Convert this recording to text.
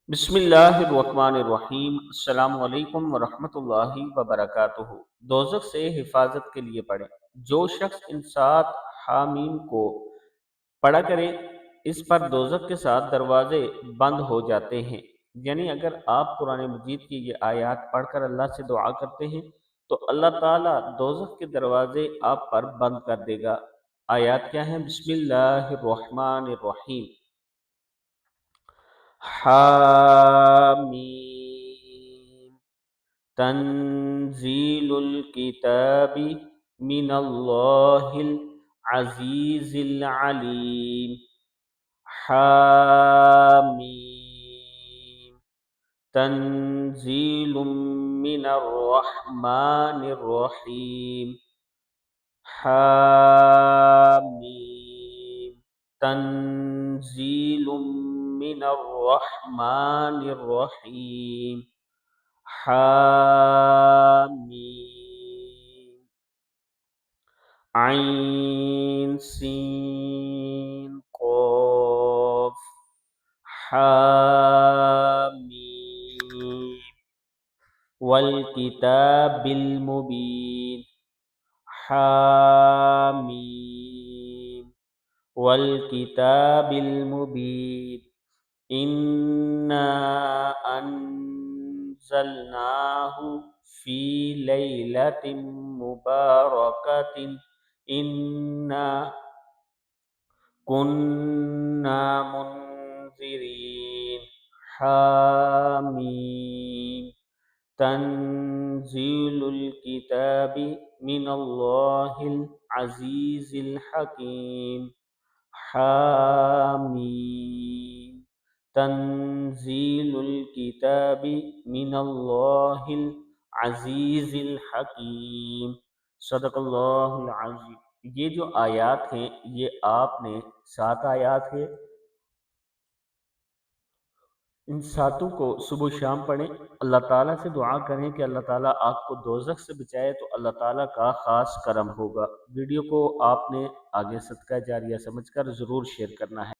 بسم اللہ الرحمن الرحیم، السلام علیکم ورحمۃ اللہ وبرکاتہ۔ دوزخ سے حفاظت کے لیے پڑھیں۔ جو شخص ان 7 حامیم کو پڑھا کرے اس پر دوزخ کے 7 دروازے بند ہو جاتے ہیں۔ یعنی اگر آپ قرآن مجید کی یہ آیات پڑھ کر اللہ سے دعا کرتے ہیں تو اللہ تعالیٰ دوزخ کے دروازے آپ پر بند کر دے گا۔ آیات کیا ہیں؟ بسم اللہ الرحمن الرحیم۔ حامیم تنزیل الکتاب من اللہ العزیز العلیم۔ حامیم تنزیل من الرحمن الرحیم۔ حامیم تنزیل من الرحمن الرحیم۔ حامیم عین سین قاف۔ حامیم والکتاب المبین۔ حامیم والکتاب المبین انا انزلناہ فی لیلۃ مبارکۃ انا کنا منذرین۔ حامیم تنزیل الکتاب من اللہ العزیز الحکیم۔ حامیم تنزیل الکتاب من اللہ العزیز الحکیم۔ صدق اللہ العظیم۔ یہ جو آیات ہیں یہ آپ نے 7 آیات ہیں، ان 7 کو صبح و شام پڑھیں۔ اللہ تعالیٰ سے دعا کریں کہ اللہ تعالیٰ آپ کو دوزخ سے بچائے تو اللہ تعالیٰ کا خاص کرم ہوگا۔ ویڈیو کو آپ نے آگے صدقہ جاریہ سمجھ کر ضرور شیئر کرنا ہے۔